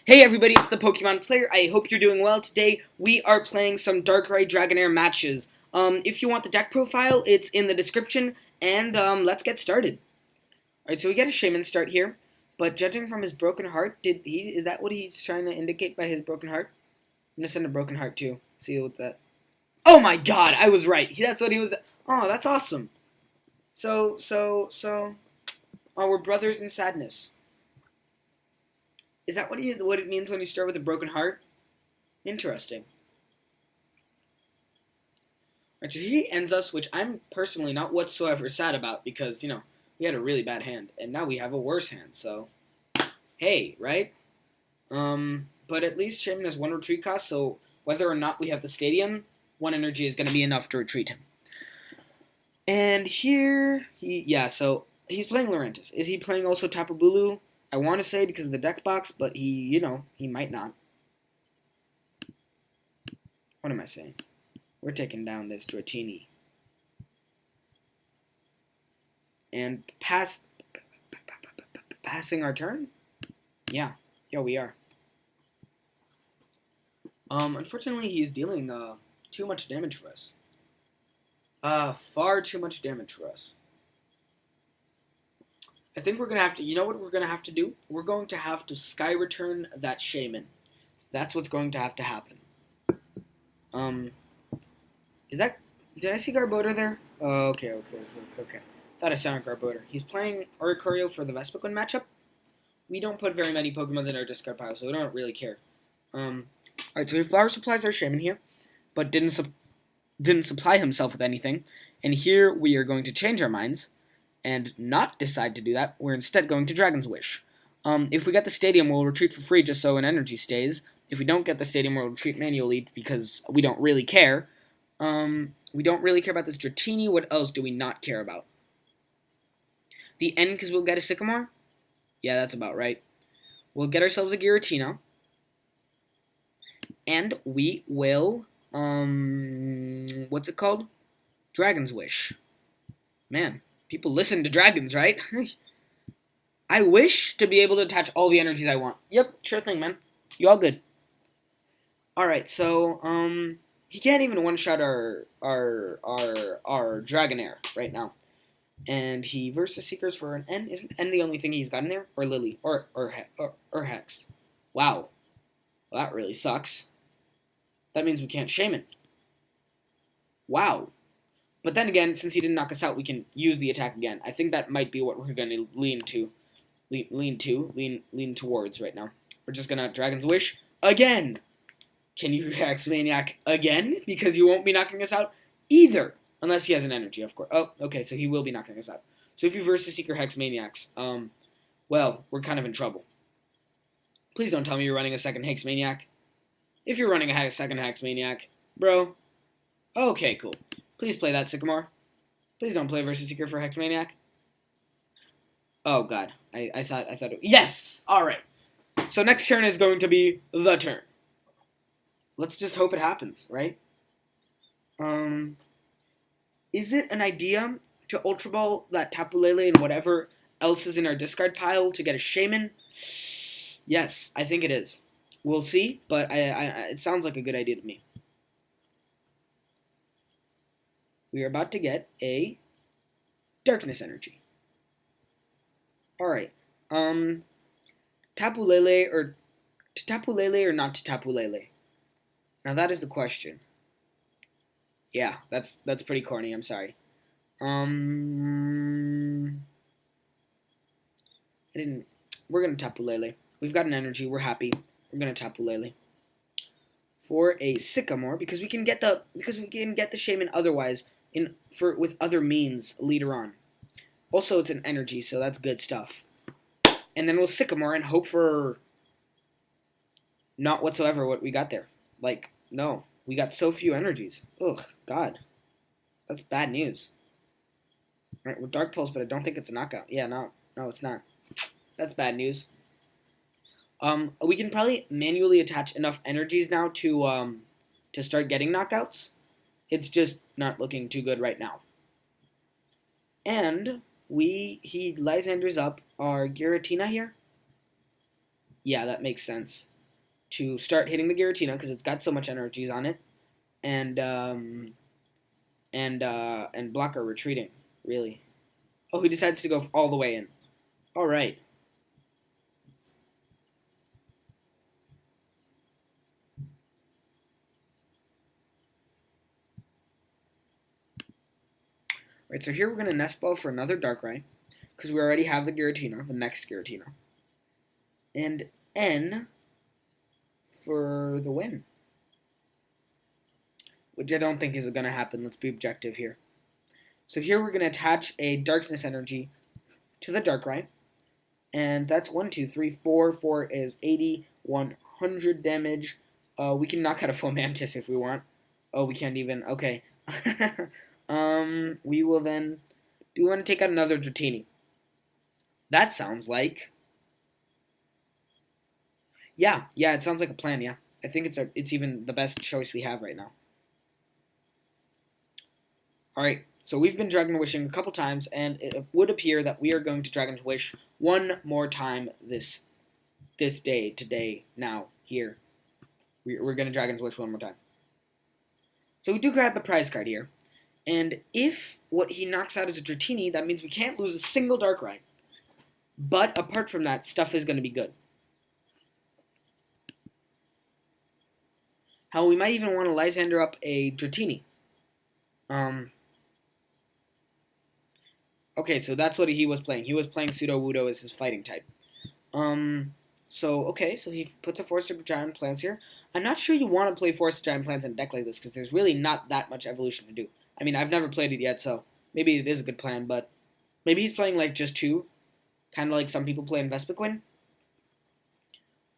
Hey everybody, it's the Pokemon player. I hope you're doing well. Today we are playing some Darkrai Dragonair matches. If you want the deck profile, it's in the description, and let's get started. Alright, so we get a Shaman start here, but judging from his broken heart, is that what he's trying to indicate by his broken heart? I'm gonna send a broken heart too. See what that. Oh my god, I was right. That's what he was. Oh, that's awesome. Oh, we're brothers in sadness. Is that what it means when you start with a broken heart? Interesting. Right, so he ends us, which I'm personally not whatsoever sad about because, we had a really bad hand, and now we have a worse hand, so hey, right? But at least Shaman has one retreat cost, so whether or not we have the stadium, one energy is going to be enough to retreat him. And here, so he's playing Lurantis. Is he playing also Tapu Bulu? I want to say because of the deck box, but he might not. What am I saying? We're taking down this Dratini. And passing our turn? Yeah, we are. Unfortunately, he's dealing too much damage for us. Far too much damage for us. I think we're going to have to, you know what we're going to have to do? We're going to have to Sky Return that Shaman. That's what's going to have to happen. Did I see Garbodor there? Oh, okay. Thought I saw a Garbodor. He's playing Oricorio for the Vespiquen matchup. We don't put very many Pokemon in our discard pile, so we don't really care. Alright, so he Flower Supplies our Shaman here, but didn't supply himself with anything. And here we are going to change our minds and not decide to do that. We're instead going to Dragon's Wish. If we get the stadium, we'll retreat for free just so an energy stays. If we don't get the stadium, we'll retreat manually because we don't really care. We don't really care about this Dratini. What else do we not care about? The N because we'll get a Sycamore? Yeah, that's about right. We'll get ourselves a Giratina. And we will, what's it called? Dragon's Wish. Man. People listen to dragons, right? I wish to be able to attach all the energies I want. Yep, sure thing, man. You all good. Alright, so, he can't even one-shot our Dragonair right now. And he versus Seekers for an N. Isn't N the only thing he's got in there? Or Lily. Or Hex. Wow. Well, that really sucks. That means we can't Shaman. Wow. But then again, since he didn't knock us out, we can use the attack again. I think that might be what we're going to lean towards right now. We're just going to Dragon's Wish again. Can you Hex Maniac again? Because you won't be knocking us out either. Unless he has an energy, of course. Oh, okay, so he will be knocking us out. So if you versus Seeker Hex Maniacs, well, we're kind of in trouble. Please don't tell me you're running a second Hex Maniac. If you're running a second Hex Maniac, bro. Okay, cool. Please play that, Sycamore. Please don't play versus Seeker for Hex Maniac. Oh, God. I thought it... Yes! Alright. So next turn is going to be the turn. Let's just hope it happens, right? Is it an idea to Ultra Ball that Tapu Lele and whatever else is in our discard pile to get a Shaman? Yes, I think it is. We'll see, but it sounds like a good idea to me. We are about to get a Darkness Energy. Alright. Tapu Lele or not to Tapu Lele? Now that is the question. Yeah, that's pretty corny, I'm sorry. We're gonna Tapu Lele. We've got an energy, we're happy. We're gonna Tapu Lele. For a Sycamore, because we can get the Shaman otherwise with other means later on. Also, it's an energy, so that's good stuff. And then we'll Sycamore and hope for not whatsoever what we got there. Like, no. We got so few energies. Ugh, God. That's bad news. Alright, we're Dark Pulse, but I don't think it's a knockout. Yeah, no, it's not. That's bad news. We can probably manually attach enough energies now to start getting knockouts. It's just not looking too good right now. And he Lysanders up our Giratina here. Yeah, that makes sense. to start hitting the Giratina because it's got so much energies on it, and block our retreating. Really. Oh, he decides to go all the way in. All right. Right, so here we're going to Nest Ball for another Darkrai, because we already have the Giratina, the next Giratina. And N for the win. Which I don't think is going to happen. Let's be objective here. So here we're going to attach a Darkness Energy to the Darkrai. And that's 1, 2, 3, 4. 4 is 80, 100 damage. We can knock out a Fomantis if we want. Oh, we can't even. Okay. We will then. Do we want to take out another Dratini? That sounds like. Yeah, it sounds like a plan. Yeah, I think it's even the best choice we have right now. All right, so we've been Dragon Wishing a couple times, and it would appear that we are going to Dragon's Wish one more time this day, today, now, here. We're going to Dragon's Wish one more time. So we do grab a prize card here. And if what he knocks out is a Dratini, that means we can't lose a single Darkrai. But apart from that, stuff is going to be good. How we might even want to Lysander up a Dratini. Okay, so that's what he was playing. He was playing Sudowoodo as his fighting type. So he puts a Forest of Giant Plants here. I'm not sure you want to play Forest of Giant Plants in a deck like this, because there's really not that much evolution to do. I mean, I've never played it yet, so maybe it is a good plan, but maybe he's playing, like, just 2. Kind of like some people play in Vespiquen.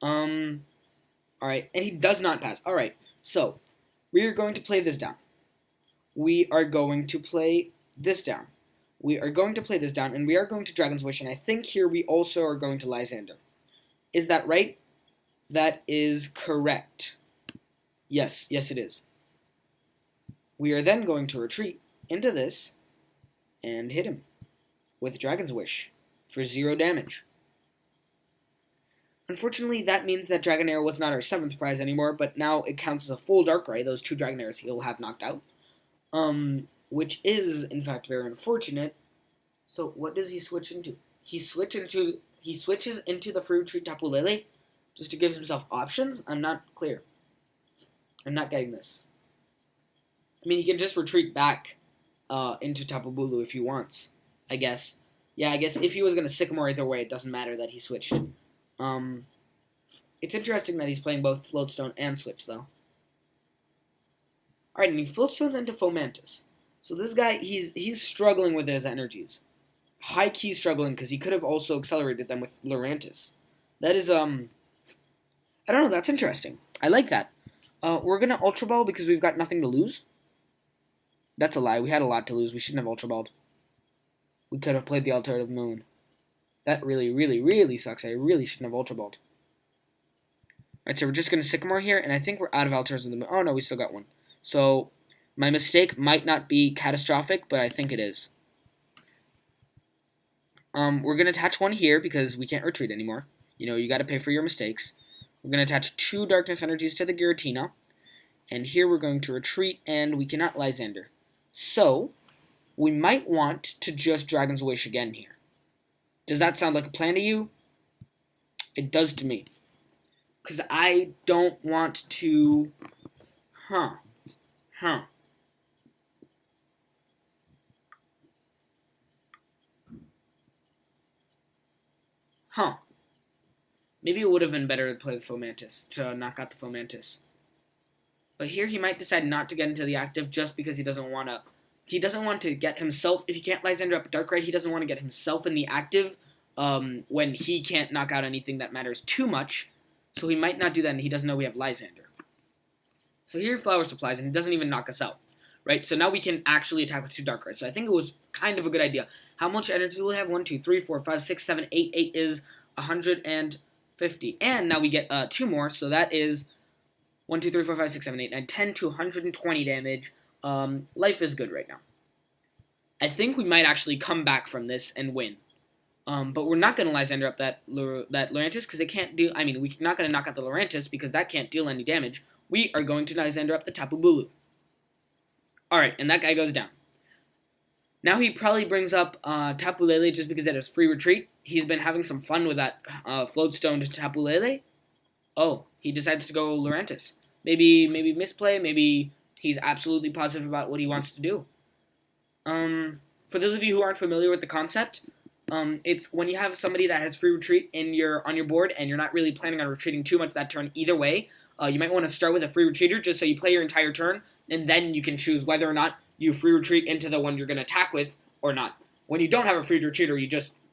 Alright, and he does not pass. Alright, so, we are going to play this down. We are going to play this down. We are going to play this down, and we are going to Dragon's Wish, and I think here we also are going to Lysander. Is that right? That is correct. Yes, it is. We are then going to retreat into this and hit him with Dragon's Wish for 0 damage. Unfortunately, that means that Dragonair was not our 7th prize anymore, but now it counts as a full Darkrai, those 2 Dragonairs he'll have knocked out. Which is, in fact, very unfortunate. So, what does he switch into? He switches into the free retreat Tapu Lele just to give himself options? I'm not clear. I'm not getting this. I mean, he can just retreat back into Tapu Bulu if he wants, I guess. Yeah, I guess if he was going to Sycamore either way, it doesn't matter that he switched. It's interesting that he's playing both Floatstone and Switch, though. Alright, and he Floatstones into Fomantis. So this guy, he's struggling with his energies. High-key struggling, because he could have also accelerated them with Lurantis. That is, I don't know, that's interesting. I like that. We're going to Ultra Ball because we've got nothing to lose. That's a lie. We had a lot to lose. We shouldn't have Ultra Balled. We could have played the Alternative Moon. That really, really, really sucks. I really shouldn't have Ultra Balled. Alright, so we're just going to Sycamore here, and I think we're out of Alters in the Moon. Oh, no, we still got one. So, my mistake might not be catastrophic, but I think it is. We're going to attach one here because we can't retreat anymore. You know, you got to pay for your mistakes. We're going to attach 2 Darkness Energies to the Giratina. And here we're going to retreat, and we cannot Lysander. So, we might want to just Dragon's Wish again here. Does that sound like a plan to you? It does to me. Because I don't want to... Huh. Maybe it would have been better to play the Fomantis, to knock out the Fomantis. But here he might decide not to get into the active just because he doesn't want to get himself, if he can't Lysander up a Darkrai, he doesn't want to get himself in the active when he can't knock out anything that matters too much. So he might not do that, and he doesn't know we have Lysander. So here Flower Supplies, and he doesn't even knock us out. Right? So now we can actually attack with 2 Darkrai's. So I think it was kind of a good idea. How much energy do we have? 1, 2, 3, 4, 5, 6, 7, 8. 8 is 150. And now we get 2 more, so that is 1, 2, 3, 4, 5, 6, 7, 8, 9, 10 to 120 damage. Life is good right now. I think we might actually come back from this and win. But we're not going to Lysander up that Lurantis because it can't do... I mean, we're not going to knock out the Lurantis because that can't deal any damage. We are going to Lysander up the Tapu Bulu. Alright, and that guy goes down. Now he probably brings up Tapu Lele just because it has free retreat. He's been having some fun with that Floatstone to Tapu Lele. Oh, he decides to go Lurantis. Maybe misplay, maybe he's absolutely positive about what he wants to do. For those of you who aren't familiar with the concept, it's when you have somebody that has free retreat on your board and you're not really planning on retreating too much that turn either way, you might want to start with a free retreater just so you play your entire turn, and then you can choose whether or not you free retreat into the one you're going to attack with or not. When you don't have a free retreater,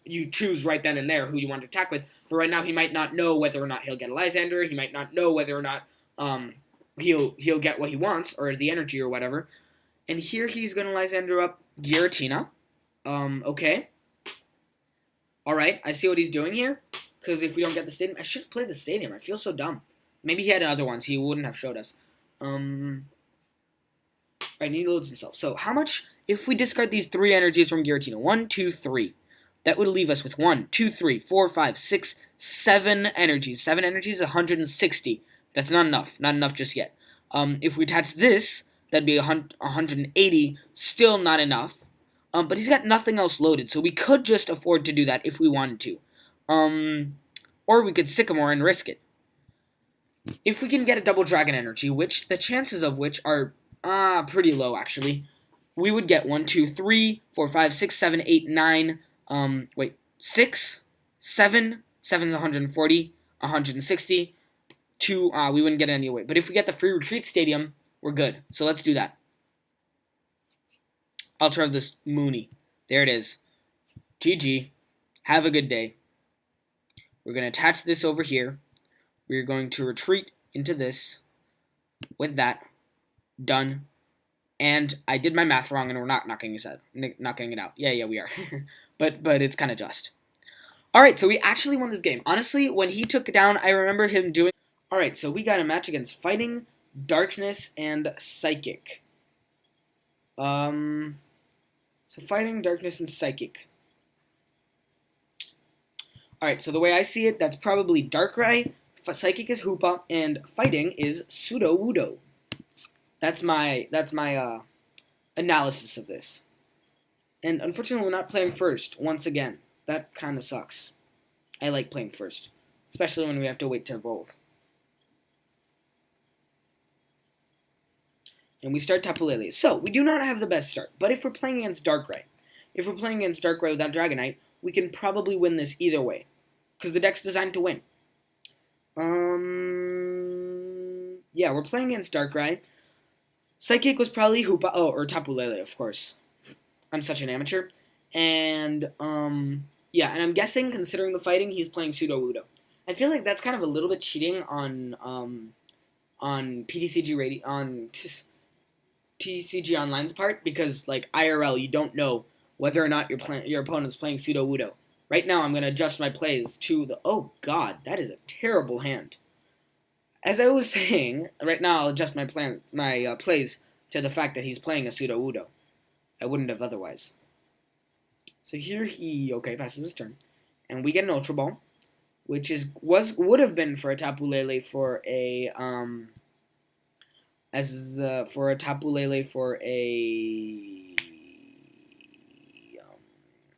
you choose right then and there who you want to attack with, but right now he might not know whether or not he'll get a Lysander, he might not know whether or not he'll get what he wants, or the energy or whatever. And here he's going to Lysander up Giratina. Okay. Alright, I see what he's doing here. Because if we don't get the stadium... I should have played the stadium. I feel so dumb. Maybe he had other ones. He wouldn't have showed us. Alright, he loads himself. So, how much... If we discard these 3 energies from Giratina... 1, 2, 3. That would leave us with 1, 2, 3, 4, 5, 6, 7 energies. 7 energies, 160. That's not enough. Not enough just yet. If we attach this, that'd be 180. Still not enough. But he's got nothing else loaded, so we could just afford to do that if we wanted to. Or we could Sycamore and risk it. If we can get a double Dragon Energy, which the chances of which are pretty low, actually, we would get 1, 2, 3, 4, 5, 6, 7, 8, 9, 6, 7, 7's 140, 160, 2, we wouldn't get it anyway. But if we get the free retreat stadium, we're good. So let's do that. Ultra of this Mooney. There it is. GG. Have a good day. We're going to attach this over here. We're going to retreat into this. With that. Done. And I did my math wrong and we're not knocking it out. Yeah, we are. but it's kind of just. Alright, so we actually won this game. Honestly, when he took it down, I remember him doing... Alright, so we got a match against Fighting, Darkness, and Psychic. So Fighting, Darkness, and Psychic. Alright, so the way I see it, that's probably Darkrai, Psychic is Hoopa, and Fighting is Sudowoodo. That's my analysis of this. And unfortunately, we're not playing first, once again. That kind of sucks. I like playing first, especially when we have to wait to evolve. And we start Tapu Lele. So, we do not have the best start. But if we're playing against Darkrai, without Dragonite, we can probably win this either way. Because the deck's designed to win. Yeah, we're playing against Darkrai. Psychic was probably Hoopa. Oh, or Tapu Lele, of course. I'm such an amateur. And, yeah, and I'm guessing, considering the fighting, he's playing Sudowoodo. I feel like that's kind of a little bit cheating on PTCG on TCG Online's part, because, like, IRL, you don't know whether or not your opponent's playing Sudowoodo. Right now, I'm going to adjust my plays to the... Oh, God, that is a terrible hand. As I was saying, right now I'll adjust my plays to the fact that he's playing a Sudowoodo. I wouldn't have otherwise. So here he, passes his turn. And we get an Ultra Ball, which would have been for a Tapu Lele for a,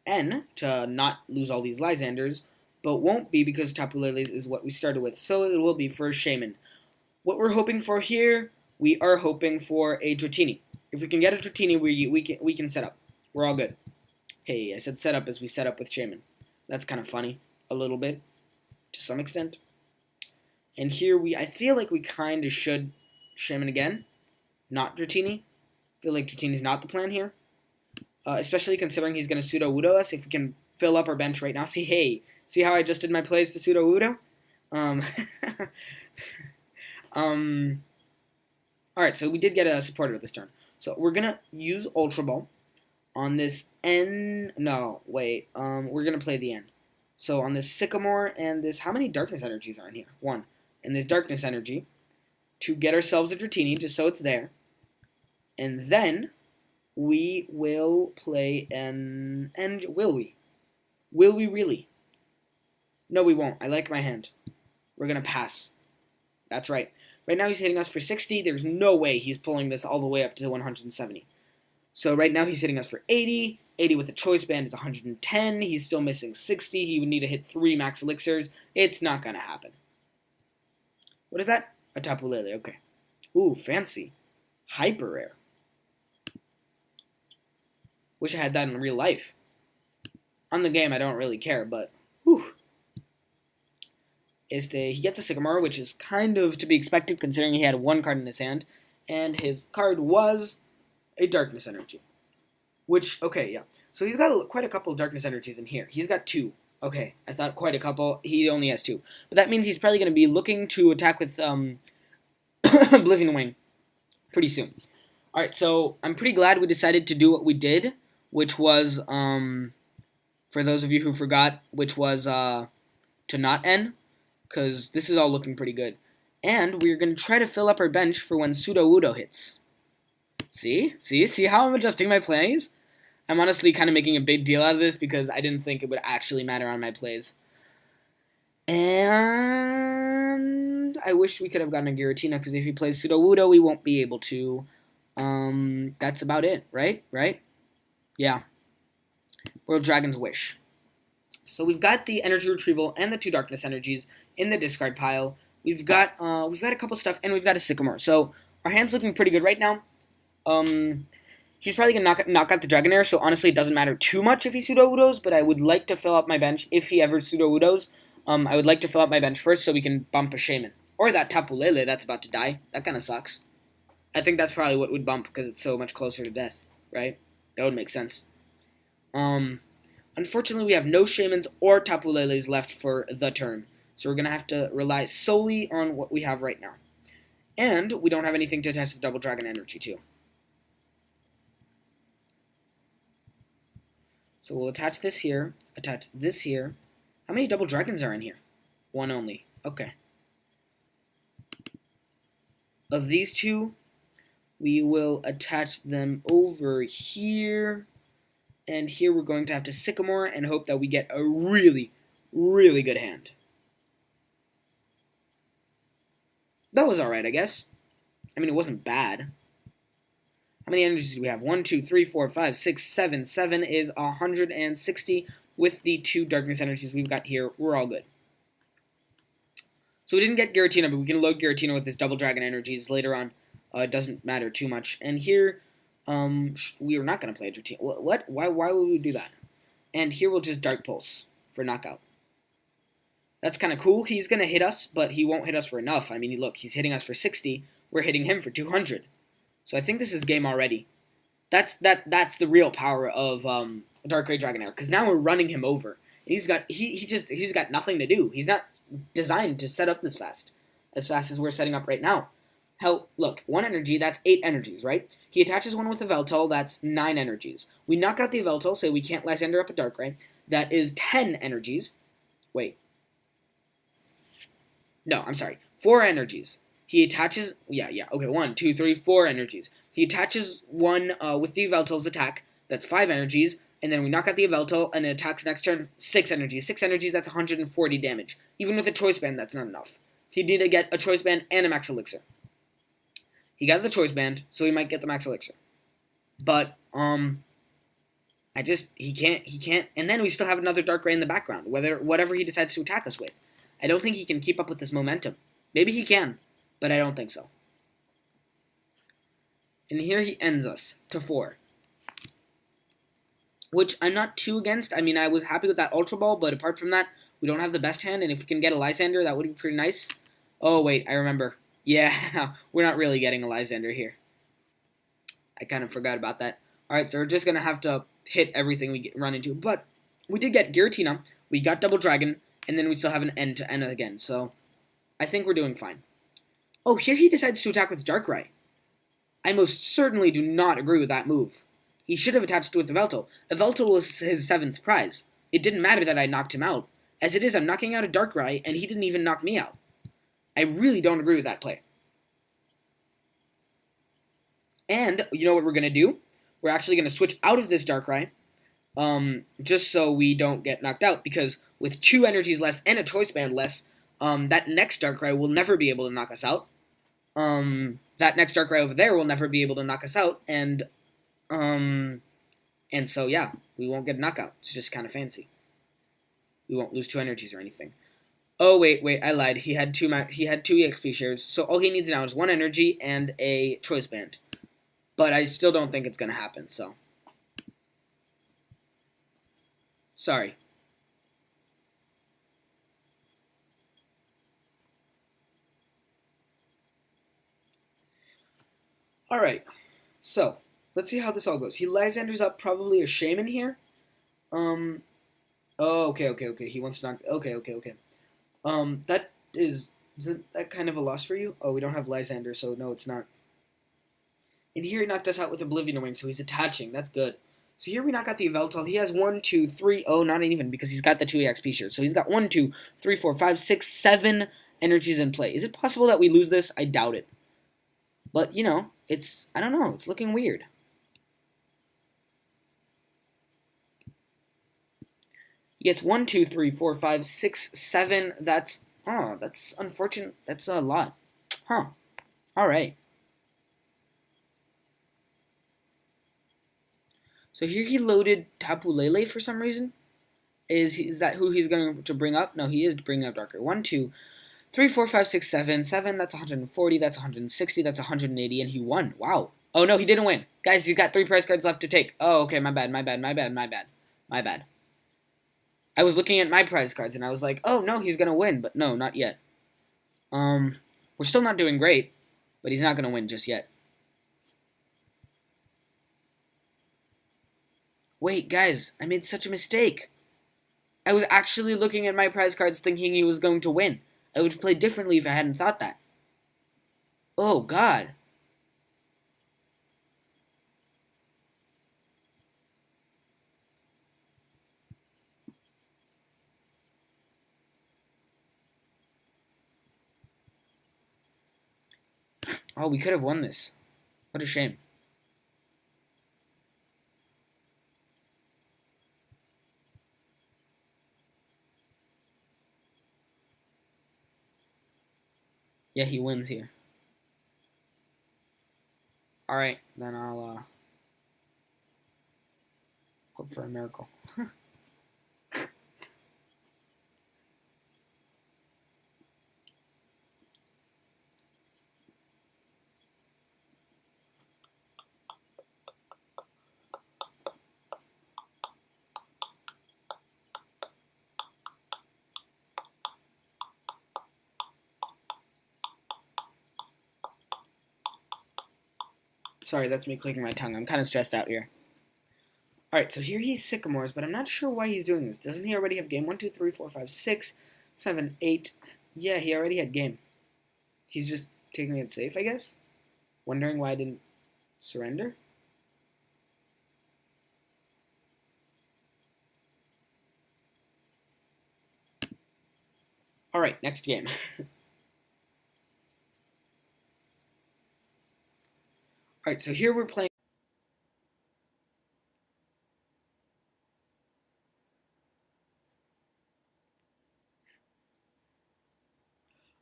N, to not lose all these Lysanders, but won't be because Tapu Lele is what we started with, so it will be for a Shaman. What we're hoping for here, we are hoping for a Dratini. If we can get a Dratini, we can set up. We're all good. Hey, I said set up as we set up with Shaman. That's kind of funny, a little bit, to some extent. And here I feel like we kind of should Shaman again, not Dratini. I feel like Dratini's not the plan here. Especially considering he's going to Sudowoodo us. If we can fill up our bench right now. See how I just did my plays to Sudowoodo? Alright, so we did get a supporter this turn. So we're going to use Ultra Ball on this N... No, wait. We're going to play the N. So on this Sycamore and this... How many Darkness Energies are in here? 1. And this Darkness Energy to get ourselves a Dratini, just so it's there. And then... we will play an... And will we? Will we really? No, we won't. I like my hand. We're going to pass. That's right. Right now he's hitting us for 60. There's no way he's pulling this all the way up to 170. So right now he's hitting us for 80. 80 with a choice band is 110. He's still missing 60. He would need to hit 3 max elixirs. It's not going to happen. What is that? A Tapu Lele. Okay. Ooh, fancy. Hyper rare. Wish I had that in real life. On the game, I don't really care, but whew. He gets a Sycamore, which is kind of to be expected considering he had 1 card in his hand, and his card was a Darkness Energy. Which, okay, yeah. So he's got quite a couple of Darkness Energies in here. He's got 2. Okay, I thought quite a couple. He only has 2. But that means he's probably going to be looking to attack with Oblivion Wing pretty soon. Alright, so I'm pretty glad we decided to do what we did, which was, for those of you who forgot, which was to not end, because this is all looking pretty good. And we're going to try to fill up our bench for when Sudowoodo hits. See how I'm adjusting my plays? I'm honestly kind of making a big deal out of this because I didn't think it would actually matter on my plays. And I wish we could have gotten a Giratina because if he plays Sudowoodo, we won't be able to. That's about it, right? Right? Yeah. World Dragon's Wish. So we've got the Energy Retrieval and the 2 Darkness Energies in the discard pile. We've got a couple stuff, and we've got a Sycamore. So our hand's looking pretty good right now. He's probably going to knock out the Dragonair, so honestly it doesn't matter too much if he Sudowoodos, but I would like to fill up my bench if he ever Sudowoodos. I would like to fill up my bench first so we can bump a Shaman. Or that Tapu Lele that's about to die. That kind of sucks. I think that's probably what would bump because it's so much closer to death, right? That would make sense. Unfortunately, we have no Shamans or Tapu Leles left for the turn, so we're going to have to rely solely on what we have right now. And we don't have anything to attach the Double Dragon Energy to. So we'll attach this here, attach this here. How many Double Dragons are in here? 1 only. Okay. Of these 2, we will attach them over here. And here we're going to have to Sycamore and hope that we get a really, really good hand. That was alright, I guess. I mean, it wasn't bad. How many energies do we have? 1, 2, 3, 4, 5, 6, 7. 7 is 160. With the 2 Darkness Energies we've got here, we're all good. So we didn't get Giratina, but we can load Giratina with his Double Dragon Energies later on. It doesn't matter too much. And here, we are not going to play Giratina. What? Why would we do that? And here we'll just Dark Pulse for knockout. That's kind of cool. He's going to hit us, but he won't hit us for enough. I mean, look, he's hitting us for 60. We're hitting him for 200. So I think this is game already. That's the real power of Darkrai Dragonair, because now we're running him over. He's got nothing to do. He's not designed to set up this fast as we're setting up right now. Hell, look, 1 energy, that's 8 energies, right? He attaches 1 with a Veltal, that's 9 energies. We knock out the Veltal, so we can't Lysander up a Darkrai. That is 10 energies. Wait. No, I'm sorry. 4 energies. He attaches, okay, 1, 2, 3, 4 energies. He attaches 1 with the Veltal's attack, that's 5 energies, and then we knock out the Veltal, and it attacks next turn, 6 energies. 6 energies, that's 140 damage. Even with a Choice Band, that's not enough. He need to get a Choice Band and a Max Elixir. He got the Choice Band, so he might get the Max Elixir. But, he can't, and then we still have another Darkrai in the background, whatever he decides to attack us with. I don't think he can keep up with this momentum. Maybe he can, but I don't think so. And here he ends us to 4. Which I'm not too against. I mean, I was happy with that Ultra Ball, but apart from that, we don't have the best hand, and if we can get a Lysander, that would be pretty nice. Oh, wait, I remember. Yeah, we're not really getting a Lysander here. I kind of forgot about that. Alright, so we're just going to have to hit everything we run into. But we did get Giratina, we got Double Dragon, and then we still have an end to end again, so I think we're doing fine. Oh, here he decides to attack with Darkrai. I most certainly do not agree with that move. He should have attached it with the Veltal. A Veltal was his 7th prize. It didn't matter that I knocked him out. As it is, I'm knocking out a Darkrai, and he didn't even knock me out. I really don't agree with that play. And, you know what we're going to do? We're actually going to switch out of this Darkrai, just so we don't get knocked out, because with 2 energies less and a choice band less, that next Darkrai will never be able to knock us out. That next Darkrai over there will never be able to knock us out, and so yeah, we won't get a knockout. It's just kind of fancy. We won't lose 2 energies or anything. Oh wait, I lied. He had 2 EXP shares, so all he needs now is 1 energy and a choice band. But I still don't think it's gonna happen. So sorry. All right. So let's see how this all goes. He Lysanders up probably a Shaman here. Oh, okay. He wants to knock. Okay. That isn't that kind of a loss for you? Oh, we don't have Lysander, so no, it's not. And here he knocked us out with Oblivion Ring, so he's attaching. That's good. So here we knock out the Yveltal. He has 1, 2, 3. Oh, not even, because he's got the 2 EXP shares. So he's got 1, 2, 3, 4, 5, 6, 7 energies in play. Is it possible that we lose this? I doubt it. But, you know, I don't know. It's looking weird. He gets 1, 2, 3, 4, 5, 6, 7. That's unfortunate. That's a lot. Huh. All right. So here he loaded Tapu Lele for some reason. Is that who he's going to bring up? No, he is bringing up Darker. 1, 2, 3, 4, 5, 6, 7. 7, that's 140, that's 160, that's 180, and he won. Wow. Oh, no, he didn't win. Guys, he's got 3 prize cards left to take. Oh, okay, my bad. I was looking at my prize cards, and I was like, oh, no, he's going to win. But no, not yet. We're still not doing great, but he's not going to win just yet. Wait, guys, I made such a mistake. I was actually looking at my prize cards thinking he was going to win. I would have played differently if I hadn't thought that. Oh, God. Oh, we could have won this. What a shame. Yeah, he wins here. Alright, then I'll hope for a miracle. Sorry, that's me clicking my tongue. I'm kind of stressed out here. Alright, so here he's Sycamores, but I'm not sure why he's doing this. Doesn't he already have game? 1, 2, 3, 4, 5, 6, 7, 8. Yeah, he already had game. He's just taking it safe, I guess? Wondering why I didn't surrender? Alright, next game. Alright, so here we're playing.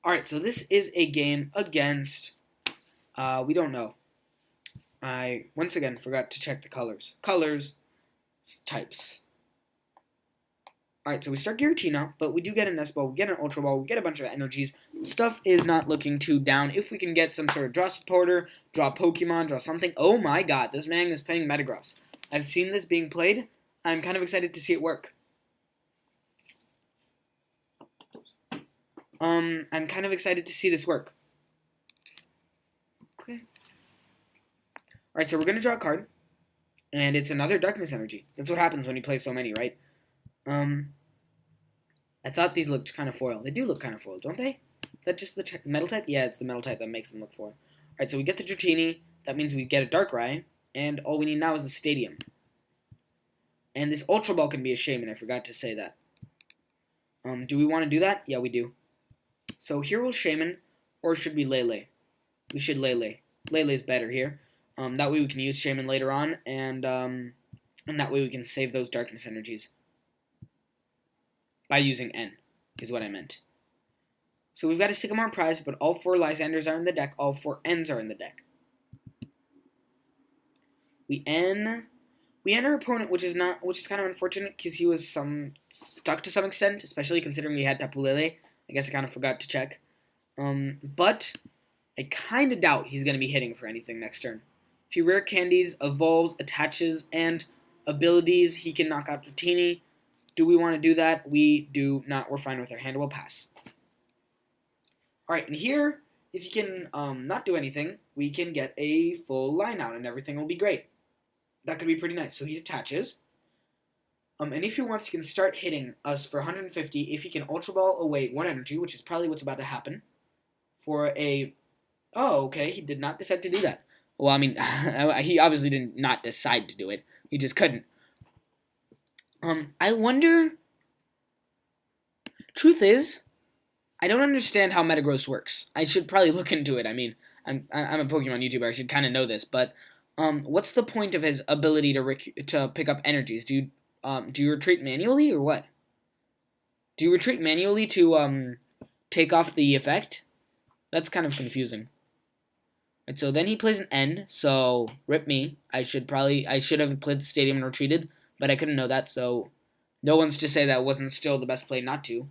Alright, so this is a game against, we don't know. I, once again, forgot to check the colors. Colors, types. Alright, so we start Giratina, but we do get an S-Ball, we get an Ultra Ball, we get a bunch of energies. Stuff is not looking too down. If we can get some sort of draw supporter, draw Pokemon, draw something. Oh my god, this man is playing Metagross. I've seen this being played. I'm kind of excited to see it work. I'm kind of excited to see this work. Okay. Alright, so we're going to draw a card. And it's another Darkness Energy. That's what happens when you play so many, right? I thought these looked kind of foil. They do look kind of foil, don't they? Is that just the metal type? Yeah, it's the metal type that makes them look foil. Alright, so we get the Dratini. That means we get a Darkrai. And all we need now is a Stadium. And this Ultra Ball can be a Shaman. I forgot to say that. Do we want to do that? Yeah, we do. So here we'll Shaman. Or should we Lele? We should Lele. Lele's better here. That way we can use Shaman later on. And And that way we can save those darkness energies. By using N, is what I meant. So we've got a Sycamore prize, but all 4 Lysanders are in the deck, all 4 Ns are in the deck. We N our opponent, which is kind of unfortunate because he was stuck to some extent, especially considering we had Tapu Lele. I guess I kind of forgot to check. But I kind of doubt he's going to be hitting for anything next turn. If he rare candies, evolves, attaches, and abilities, he can knock out Dratini. Do we want to do that? We do not. We're fine with our hand. We'll pass. Alright, and here, if he can not do anything, we can get a full line out and everything will be great. That could be pretty nice. So he attaches. And if he wants, he can start hitting us for 150 if he can Ultra Ball away 1 energy, which is probably what's about to happen. For a... Oh, okay, he did not decide to do that. Well, I mean, he obviously did not decide to do it. He just couldn't. I wonder... Truth is, I don't understand how Metagross works. I should probably look into it. I mean, I'm a Pokemon YouTuber. I should kind of know this, but what's the point of his ability to pick up energies? Do you retreat manually or what? Do you retreat manually to take off the effect? That's kind of confusing. Right, so then he plays an N. So rip me. I should have played the stadium and retreated, but I couldn't know that. So no one's to say that wasn't still the best play not to.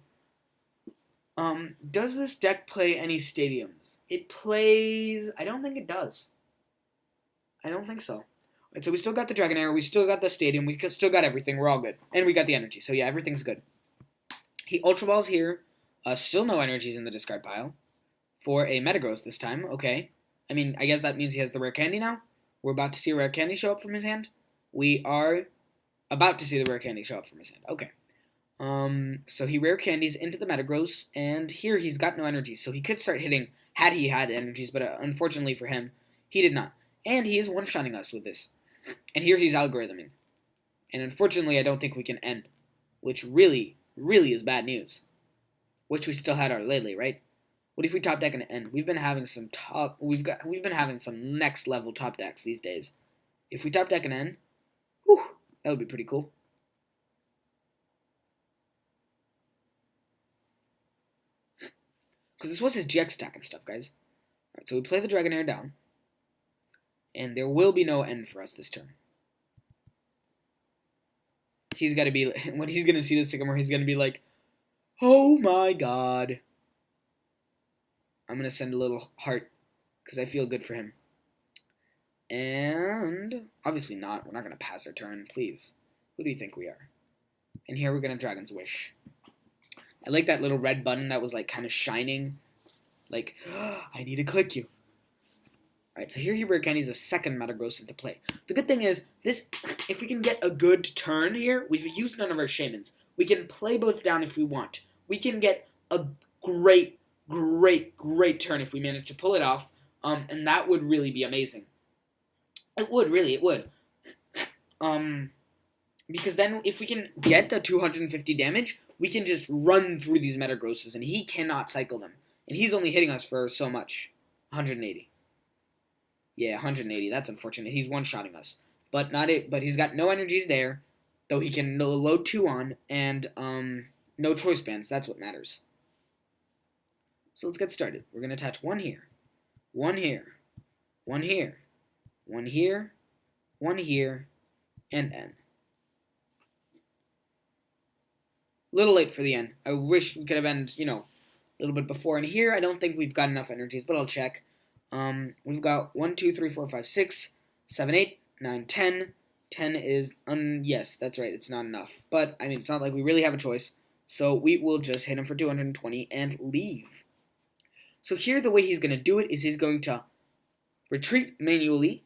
Does this deck play any stadiums? It plays... I don't think it does. I don't think so. Right, so we still got the Dragonair, we still got the stadium, we still got everything, we're all good. And we got the energy, so yeah, everything's good. He Ultra Balls here. Still no energies in the discard pile. For a Metagross this time, okay. I mean, I guess that means he has the rare candy now. We're about to see a rare candy show up from his hand. We are about to see the rare candy show up from his hand. Okay. So he rare candies into the Metagross, and here he's got no energies, so he could start hitting had he had energies, but unfortunately for him, he did not. And he is one-shotting us with this. And here he's algorithming. And unfortunately, I don't think we can end, which really, really is bad news. Which we still had our Lele, right? What if we top deck and end? We've been having some next level top decks these days. If we top deck and end, whew, that would be pretty cool. Because this was his GX stack and stuff, guys. Alright, so we play the Dragonair down. And there will be no end for us this turn. He's got to be... When he's going to see the Sycamore, he's going to be like, oh my god. I'm going to send a little heart. Because I feel good for him. And... Obviously not. We're not going to pass our turn. Please. Who do you think we are? And here we're going to Dragon's Wish. I like that little red button that was like kind of shining. Like, oh, I need to click you. Alright, so here he rare candies a second Metagross into play. The good thing is, this, if we can get a good turn here, we've used none of our Shamans. We can play both down if we want. We can get a great, great, great turn if we manage to pull it off. And that would really be amazing. It would, really, it would. Because then if we can get the 250 damage, we can just run through these Metagrosses, and he cannot cycle them. And he's only hitting us for so much. 180. Yeah, 180. That's unfortunate. He's one-shotting us. But he's got no energies there, though he can load 2 on, and no choice bands. That's what matters. So let's get started. We're going to attach 1 here, 1 here, 1 here, 1 here, 1 here, and N. Little late for the end. I wish we could have ended, a little bit before. And here, I don't think we've got enough energies, but I'll check. We've got 1, 2, 3, 4, 5, 6, 7, 8, 9, 10. 10 is, yes, that's right, it's not enough. But, I mean, it's not like we really have a choice. So we will just hit him for 220 and leave. So here, the way he's going to do it is he's going to retreat manually.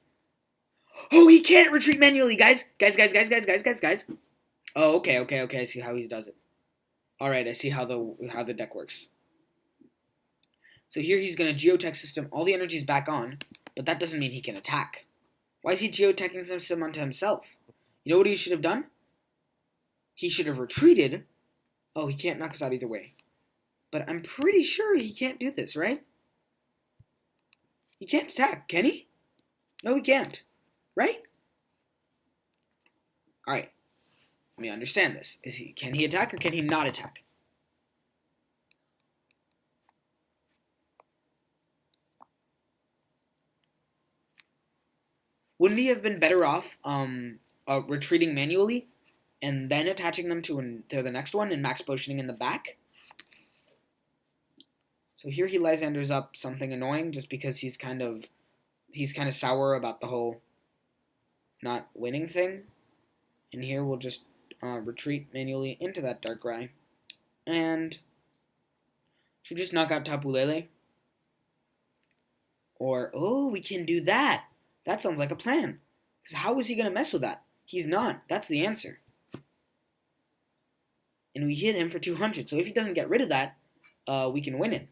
Oh, he can't retreat manually, guys! Guys. Oh, okay, I see how he does it. Alright, I see how the deck works. So here he's going to Geotech System all the energies back on, but that doesn't mean he can attack. Why is he Geoteching System onto himself? You know what he should have done? He should have retreated. Oh, he can't knock us out either way. But I'm pretty sure he can't do this, right? He can't attack, can he? No, he can't. Right? Alright, let me understand this. Can he attack or can he not attack? Wouldn't he have been better off retreating manually and then attaching them to the next one and max potioning in the back? So here he Lysanders up something annoying just because he's kind of sour about the whole not winning thing. And here we'll just retreat manually into that Darkrai. And should we just knock out Tapu Lele? Or, oh, we can do that. That sounds like a plan. Because how is he going to mess with that? He's not. That's the answer. And we hit him for 200. So if he doesn't get rid of that, we can win it.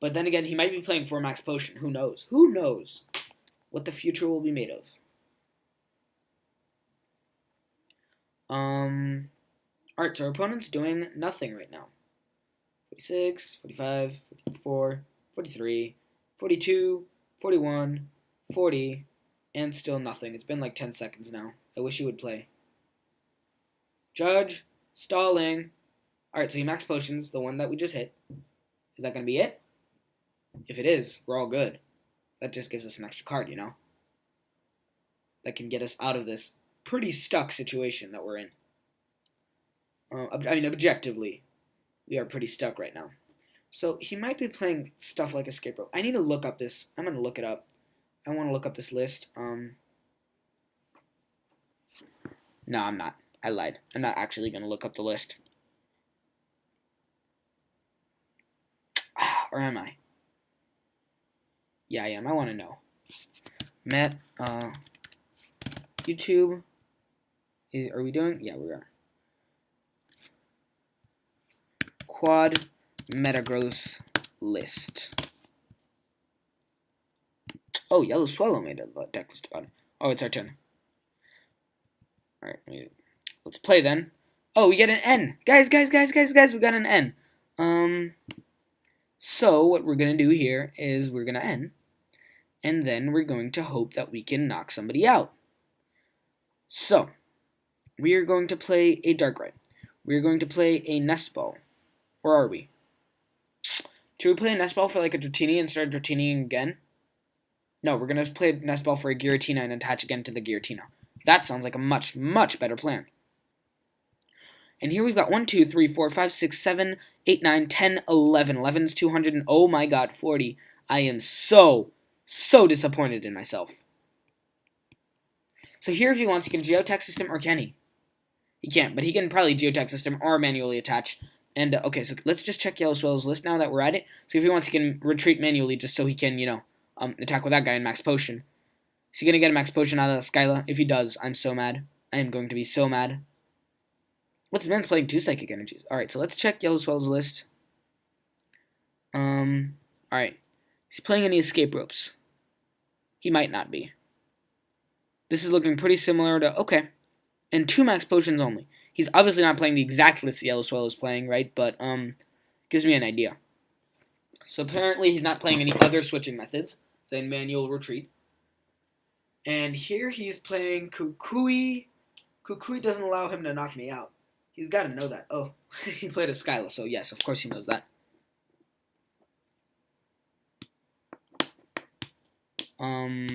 But then again, he might be playing for max potion. Who knows? Who knows what the future will be made of? Alright, so our opponent's doing nothing right now. 46, 45, 44, 43, 42, 41, 40, and still nothing. It's been like 10 seconds now. I wish he would play. Judge, stalling. Alright, so he max potions, the one that we just hit. Is that going to be it? If it is, we're all good. That just gives us an extra card, you know? That can get us out of this pretty stuck situation that we're in. I mean, objectively, we are pretty stuck right now. So he might be playing stuff like Escape Rope. I need to look up this. I'm going to look it up. I want to look up this list. No, I'm not. I lied. I'm not actually going to look up the list. Or am I? Yeah, I am. I want to know. Matt, YouTube. Are we doing? Yeah, we are. Quad Metagross list. Oh, Yellow Swallow made a deck list about it. Oh, it's our turn. Alright, let's play then. Oh, we get an N. Guys, we got an N. So what we're going to do here is we're going to N. And then we're going to hope that we can knock somebody out. So, we are going to play a Darkrai. We are going to play a Nest Ball. Where are we? Should we play a Nest Ball for like a Dratini and start Dratini again? No, we're going to play a Nest Ball for a Giratina and attach again to the Giratina. That sounds like a much, much better plan. And here we've got 1, 2, 3, 4, 5, 6, 7, 8, 9, 10, 11. 11's 200 and oh my god, 40. I am so disappointed in myself. So here if he wants, he can Geotech System or can he? He can't, but he can probably Geotech System or manually attach. And, okay, so let's just check Yellow Swallow's list now that we're at it. So if he wants, he can retreat manually just so he can, you know, attack with that guy in Max Potion. Is he going to get a Max Potion out of the Skyla? If he does, I'm so mad. I am going to be so mad. What's man's playing 2 Psychic Energies? Alright, so let's check Yellow Swallow's list. Alright. Is he playing any Escape Ropes? He might not be. This is looking pretty similar to... Okay. And 2 Max Potions only. He's obviously not playing the exact list Yellow Swallow is playing, right? But, gives me an idea. So apparently he's not playing any other switching methods than manual retreat. And here he's playing Kukui. Kukui doesn't allow him to knock me out. He's got to know that. Oh, he played a Skyla, so yes, of course he knows that.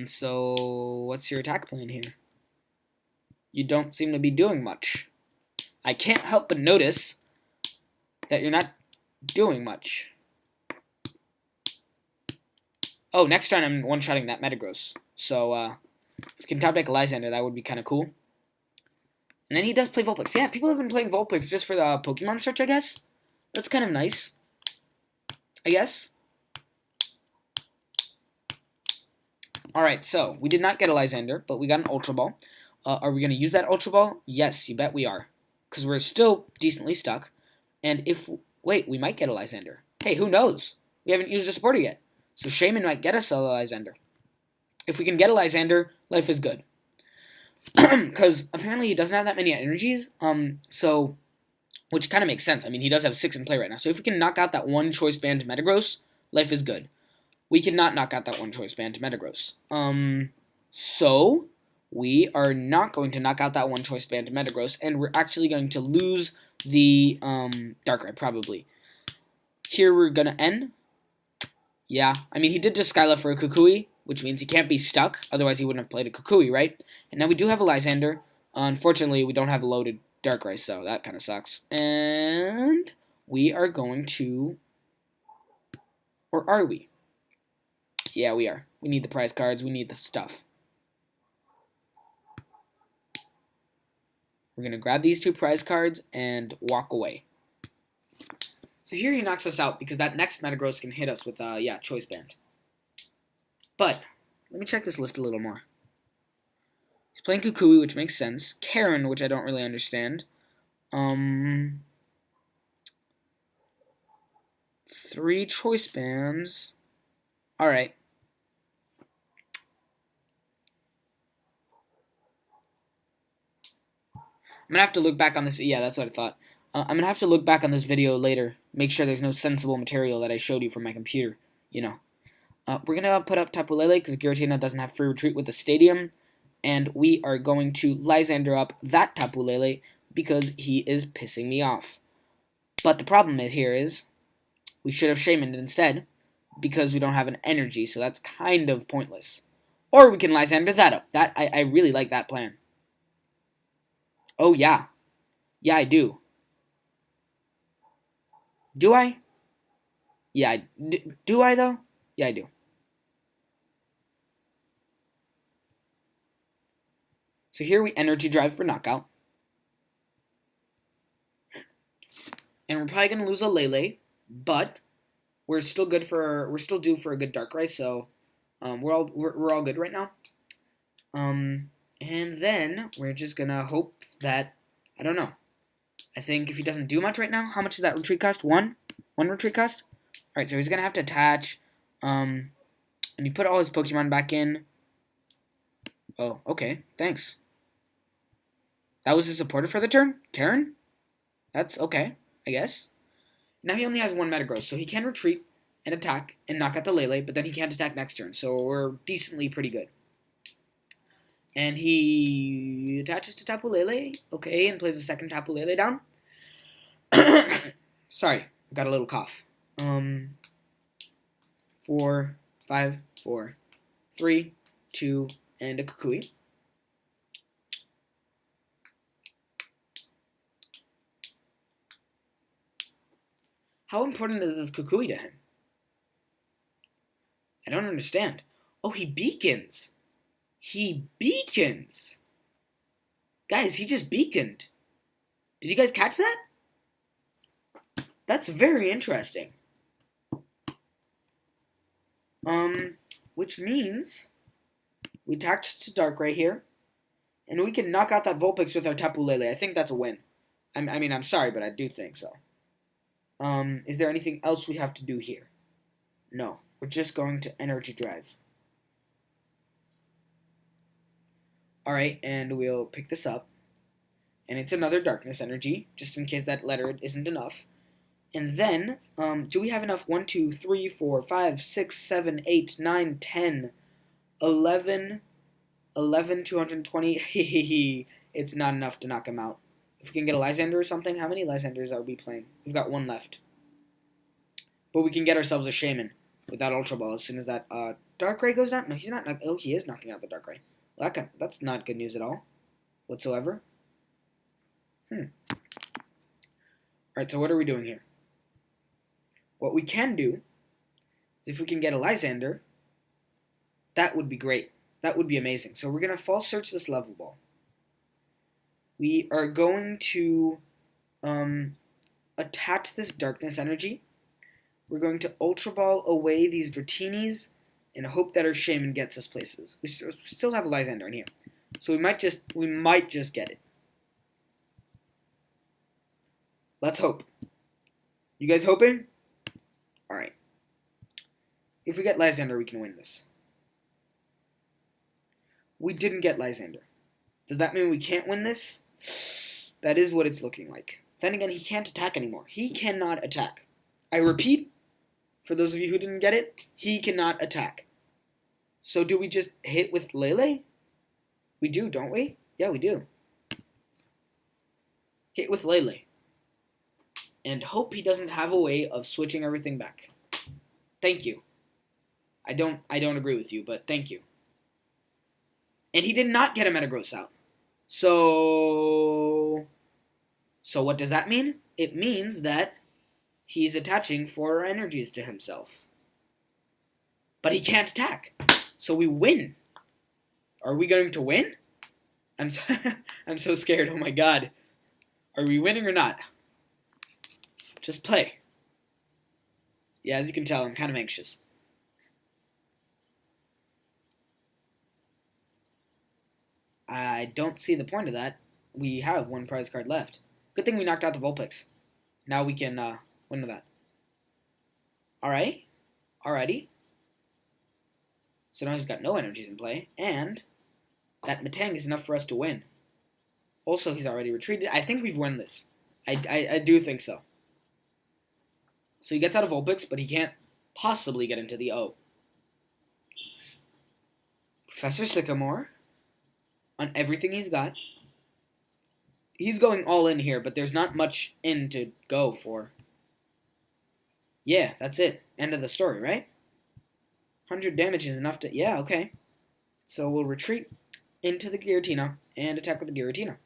So what's your attack plan here? You don't seem to be doing much. I can't help but notice that you're not doing much. Oh, next turn I'm one-shotting that Metagross. So, if you can top deck a Lysander, that would be kind of cool. And then he does play Vulpix. Yeah, people have been playing Vulpix just for the Pokemon search, I guess. That's kind of nice. I guess. Alright, so, we did not get a Lysander, but we got an Ultra Ball. Are we going to use that Ultra Ball? Yes, you bet we are. Because we're still decently stuck. And if... Wait, we might get a Lysander. Hey, who knows? We haven't used a supporter yet. So Shaman might get us a Lysander. If we can get a Lysander, life is good. Because apparently he doesn't have that many energies. So... Which kind of makes sense. I mean, he does have 6 in play right now. So if we can knock out that one choice band to Metagross, life is good. We cannot knock out that one choice band to Metagross. So... we are not going to knock out that one choice band to Metagross, and we're actually going to lose the Darkrai, probably. Here we're going to end. Yeah, I mean, he did just Skyla for a Kukui, which means he can't be stuck, otherwise he wouldn't have played a Kukui, right? And now we do have a Lysander. Unfortunately, we don't have a loaded Darkrai, so that kind of sucks. And we are going to... Or are we? Yeah, we are. We need the prize cards, we need the stuff. We're going to grab these 2 prize cards and walk away. So here he knocks us out because that next Metagross can hit us with, Choice Band. But, let me check this list a little more. He's playing Kukui, which makes sense. Karen, which I don't really understand. 3 Choice Bands. Alright. I'm going to have to look back on this. Yeah, that's what I thought. I'm going to have to look back on this video later. Make sure there's no sensible material that I showed you from my computer. You know. We're going to put up Tapu Lele because Giratina doesn't have free retreat with the stadium. And we are going to Lysander up that Tapu Lele because he is pissing me off. But the problem is we should have Shamaned instead because we don't have an energy, so that's kind of pointless. Or we can Lysander that up. I really like that plan. Oh, yeah. Yeah, I do. Do I? Yeah, do I, though? Yeah, I do. So here we Energy Drive for Knockout. And we're probably going to lose a Lele, but we're still due for a good Darkrai, so we're all good right now. And then we're just going to hope that, I don't know. I think if he doesn't do much right now, how much does that retreat cost? 1? 1 retreat cost? Alright, so he's going to have to attach. And he put all his Pokemon back in. Oh, okay. Thanks. That was his supporter for the turn? Karen? That's okay, I guess. Now he only has 1 Metagross, so he can retreat and attack and knock out the Lele, but then he can't attack next turn, so we're decently pretty good. And he attaches to Tapu Lele, okay, and plays a second Tapu Lele down. Sorry, I got a little cough. 4, 5, 4, 3, 2, and a Kukui. How important is this Kukui to him? I don't understand. Oh, he beacons. He beacons. Guys, he just beaconed. Did you guys catch that? That's very interesting. Which means we attacked to Darkrai here, and we can knock out that Vulpix with our Tapu Lele. I think that's a win. I mean, I'm sorry, but I do think so. Is there anything else we have to do here? No. We're just going to Energy Drive. Alright, and we'll pick this up. And it's another Darkness Energy, just in case that letter isn't enough. And then, do we have enough? 1, 2, 3, 4, 5, 6, 7, 8, 9, 10, 11, 220. It's not enough to knock him out. If we can get a Lysander or something, how many Lysanders are we playing? We've got 1 left. But we can get ourselves a Shaman with that Ultra Ball as soon as that Darkrai goes down. No, he's not. Oh, he is knocking out the Darkrai. Well, that's not good news at all, whatsoever. Alright, so what are we doing here? What we can do, if we can get a Lysander, that would be great. That would be amazing. So we're going to false search this level ball. We are going to attach this Darkness Energy. We're going to Ultra Ball away these Dratinis and hope that our Shaman gets us places. We still have a Lysander in here. So we might just get it. Let's hope. You guys hoping? Alright. If we get Lysander, we can win this. We didn't get Lysander. Does that mean we can't win this? That is what it's looking like. Then again, he can't attack anymore. He cannot attack. I repeat, for those of you who didn't get it, he cannot attack. So do we just hit with Lele? We do, don't we? Yeah, we do. Hit with Lele. And hope he doesn't have a way of switching everything back. Thank you. I don't agree with you, but thank you. And he did not get a Metagross out. So what does that mean? It means that he's attaching 4 energies to himself. But he can't attack. So we win. Are we going to win? I'm so scared. Oh my god. Are we winning or not? Just play. Yeah, as you can tell, I'm kind of anxious. I don't see the point of that. We have 1 prize card left. Good thing we knocked out the Vulpix. Now we can win with that. Alright. Alrighty. So now he's got no energies in play, and that Metang is enough for us to win. Also, he's already retreated. I think we've won this. I do think so. So he gets out of Vulpix, but he can't possibly get into the O. Professor Sycamore, on everything he's got. He's going all in here, but there's not much in to go for. Yeah, that's it. End of the story, right? 100 damage is enough to... Yeah, okay. So we'll retreat into the Giratina and attack with the Giratina.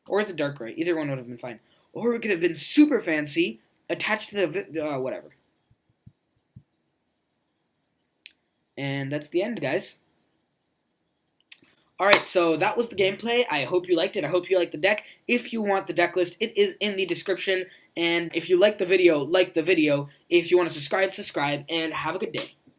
Or the Darkrai. Either one would have been fine. Or we could have been super fancy, attached to the... whatever. And that's the end, guys. Alright, so that was the gameplay. I hope you liked it. I hope you liked the deck. If you want the deck list, it is in the description. And if you like the video, like the video. If you want to subscribe, subscribe. And have a good day.